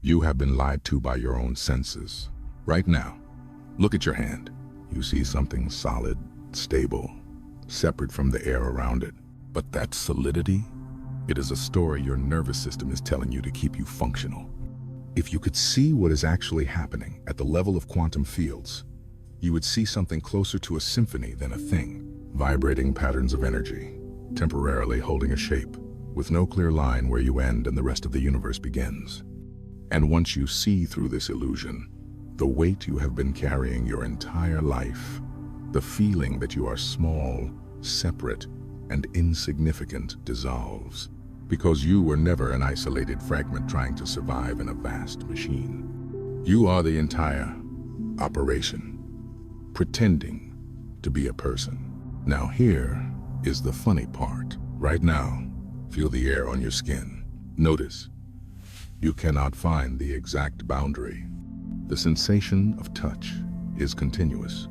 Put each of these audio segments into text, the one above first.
You have been lied to by your own senses. Right now, look at your hand. You see something solid, stable, separate from the air around it. But that solidity, it is a story your nervous system is telling you to keep you functional. If you could see what is actually happening at the level of quantum fields, you would see something closer to a symphony than a thing. Vibrating patterns of energy, temporarily holding a shape, with no clear line where you end and the rest of the universe begins. And once you see through this illusion, the weight you have been carrying your entire life, the feeling that you are small, separate, and insignificant dissolves, because you were never an isolated fragment trying to survive in a vast machine. You are the entire operation, pretending to be a person. Now here is the funny part. Right now, feel the air on your skin. Notice, you cannot find the exact boundary. The sensation of touch is continuous.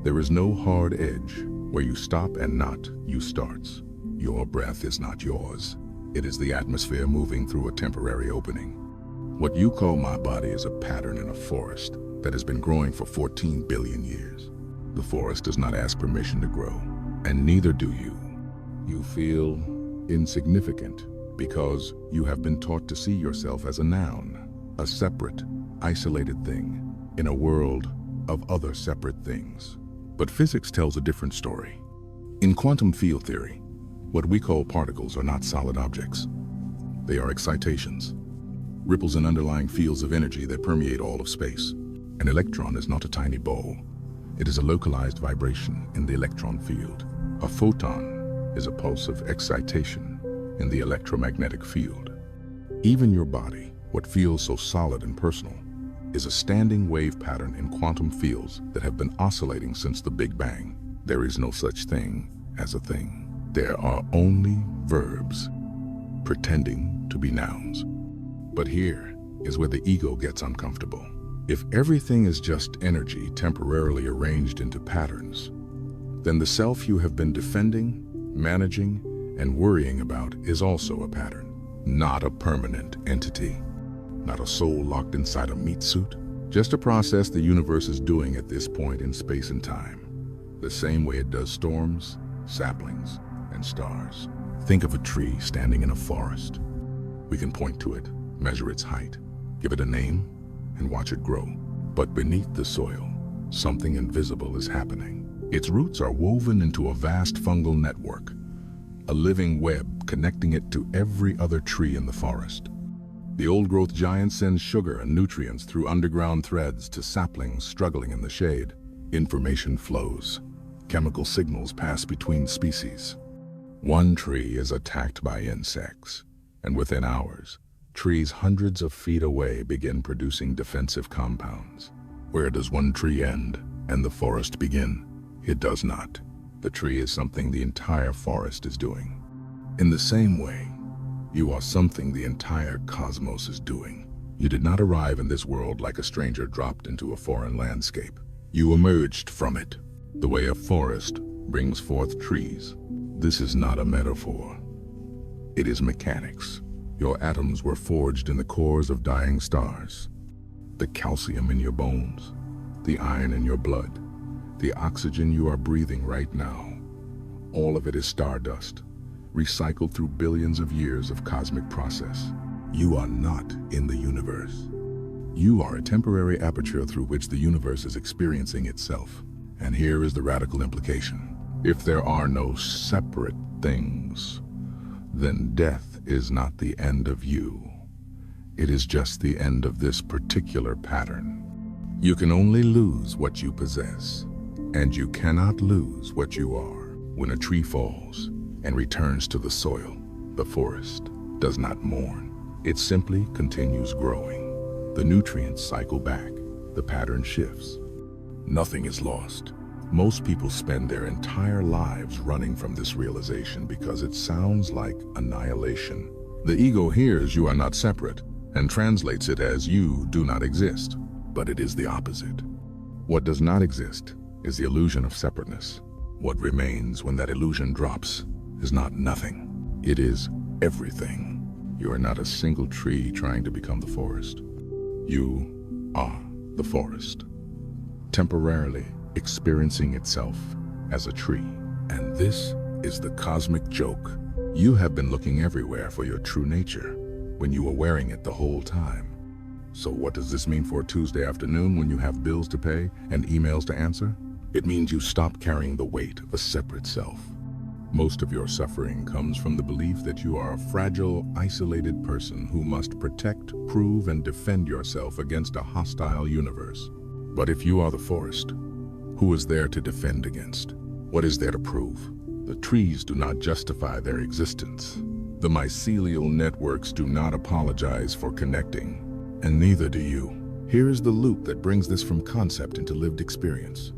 There is no hard edge where you stop and not you starts. Your breath is not yours. It is the atmosphere moving through a temporary opening. What you call my body is a pattern in a forest that has been growing for 14 billion years. The forest does not ask permission to grow, and neither do you. You feel insignificant because you have been taught to see yourself as a noun, a separate, isolated thing in a world of other separate things. But physics tells a different story. In quantum field theory, what we call particles are not solid objects. They are excitations, ripples in underlying fields of energy that permeate all of space. An electron is not a tiny ball. It is a localized vibration in the electron field. A photon is a pulse of excitation in the electromagnetic field. Even your body, what feels so solid and personal, is a standing wave pattern in quantum fields that have been oscillating since the Big Bang. There is no such thing as a thing. There are only verbs pretending to be nouns. But here is where the ego gets uncomfortable. If everything is just energy temporarily arranged into patterns, then the self you have been defending, managing, and worrying about is also a pattern, not a permanent entity. Not a soul locked inside a meat suit, just a process the universe is doing at this point in space and time, the same way it does storms, saplings, and stars. Think of a tree standing in a forest. We can point to it, measure its height, give it a name, and watch it grow. But beneath the soil, something invisible is happening. Its roots are woven into a vast fungal network, a living web connecting it to every other tree in the forest. The old-growth giant sends sugar and nutrients through underground threads to saplings struggling in the shade. Information flows. Chemical signals pass between species. One tree is attacked by insects, and within hours, trees hundreds of feet away begin producing defensive compounds. Where does one tree end and the forest begin? It does not. The tree is something the entire forest is doing. In the same way, you are something the entire cosmos is doing. You did not arrive in this world like a stranger dropped into a foreign landscape. You emerged from it, the way a forest brings forth trees. This is not a metaphor. It is mechanics. Your atoms were forged in the cores of dying stars. The calcium in your bones, the iron in your blood, the oxygen you are breathing right now, all of it is stardust, recycled through billions of years of cosmic process. You are not in the universe. You are a temporary aperture through which the universe is experiencing itself. And here is the radical implication. If there are no separate things, then death is not the end of you. It is just the end of this particular pattern. You can only lose what you possess, and you cannot lose what you are. When a tree falls and returns to the soil, the forest does not mourn. It simply continues growing. The nutrients cycle back. The pattern shifts. Nothing is lost. Most people spend their entire lives running from this realization because it sounds like annihilation. The ego hears you are not separate and translates it as you do not exist. But it is the opposite. What does not exist is the illusion of separateness. What remains when that illusion drops is not nothing. It is everything. You are not a single tree trying to become the forest. You are the forest, temporarily experiencing itself as a tree. And this is the cosmic joke. You have been looking everywhere for your true nature when you were wearing it the whole time. So what does this mean for a Tuesday afternoon when you have bills to pay and emails to answer? It means you stop carrying the weight of a separate self. Most of your suffering comes from the belief that you are a fragile, isolated person who must protect, prove, and defend yourself against a hostile universe. But if you are the forest, who is there to defend against? What is there to prove? The trees do not justify their existence. The mycelial networks do not apologize for connecting, and neither do you. Here is the loop that brings this from concept into lived experience.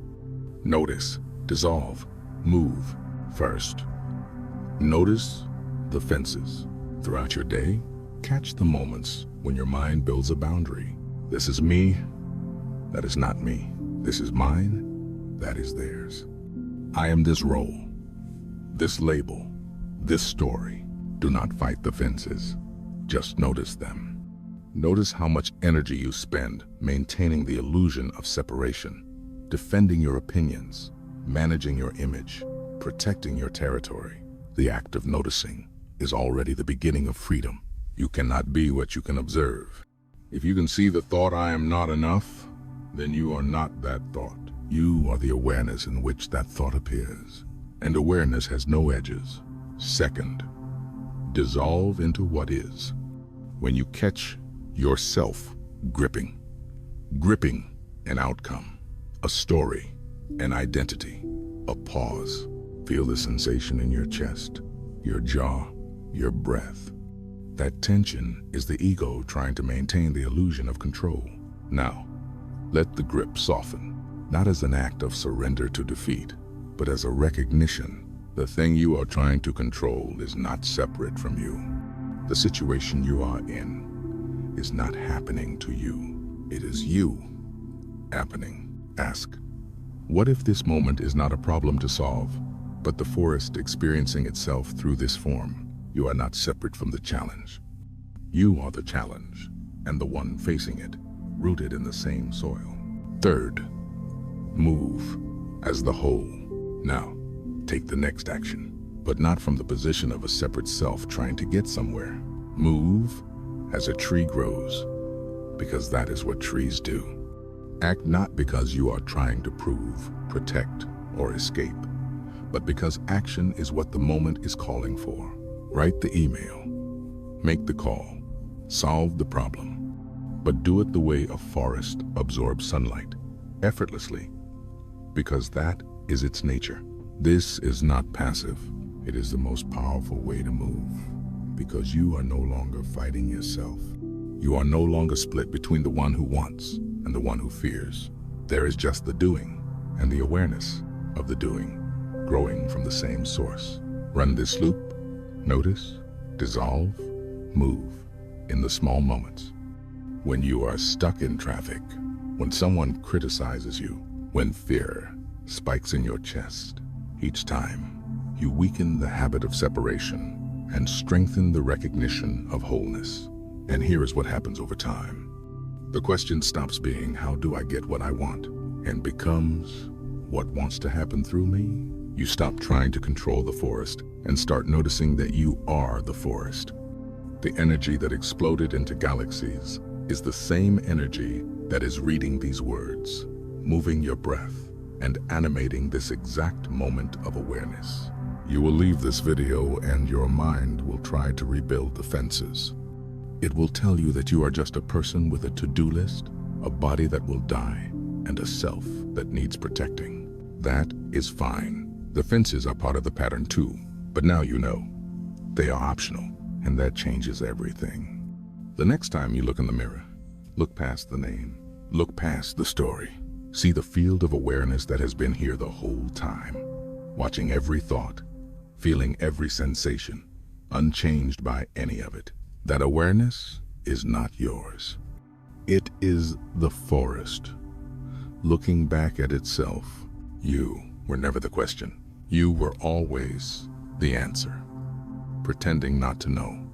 Notice, dissolve, move. First, notice the fences. Throughout your day, catch the moments when your mind builds a boundary. This is me, that is not me. This is mine, that is theirs. I am this role, this label, this story. Do not fight the fences, just notice them. Notice how much energy you spend maintaining the illusion of separation, defending your opinions, managing your image, protecting your territory. The act of noticing is already the beginning of freedom. You cannot be what you can observe. If you can see the thought, I am not enough, then you are not that thought. You are the awareness in which that thought appears. And awareness has no edges. Second, dissolve into what is. When you catch yourself gripping an outcome, a story, an identity, a pause. Feel the sensation in your chest, your jaw, your breath. That tension is the ego trying to maintain the illusion of control. Now, let the grip soften, not as an act of surrender to defeat, but as a recognition the thing you are trying to control is not separate from you. The situation you are in is not happening to you. It is you happening. Ask, what if this moment is not a problem to solve, but the forest experiencing itself through this form? You are not separate from the challenge. You are the challenge, and the one facing it, rooted in the same soil. Third, move as the whole. Now, take the next action, but not from the position of a separate self trying to get somewhere. Move as a tree grows, because that is what trees do. Act not because you are trying to prove, protect, or escape, but because action is what the moment is calling for. Write the email, make the call, solve the problem, but do it the way a forest absorbs sunlight, effortlessly, because that is its nature. This is not passive. It is the most powerful way to move, because you are no longer fighting yourself. You are no longer split between the one who wants and the one who fears. There is just the doing and the awareness of the doing, growing from the same source. Run this loop, notice, dissolve, move in the small moments. When you are stuck in traffic, when someone criticizes you, when fear spikes in your chest, each time you weaken the habit of separation and strengthen the recognition of wholeness. And here is what happens over time. The question stops being, how do I get what I want? And becomes, what wants to happen through me? You stop trying to control the forest and start noticing that you are the forest. The energy that exploded into galaxies is the same energy that is reading these words, moving your breath, and animating this exact moment of awareness. You will leave this video and your mind will try to rebuild the fences. It will tell you that you are just a person with a to-do list, a body that will die, and a self that needs protecting. That is fine. The fences are part of the pattern too, but now you know. They are optional, and that changes everything. The next time you look in the mirror, look past the name, look past the story. See the field of awareness that has been here the whole time, watching every thought, feeling every sensation, unchanged by any of it. That awareness is not yours. It is the forest, looking back at itself. You were never the question. You were always the answer, pretending not to know.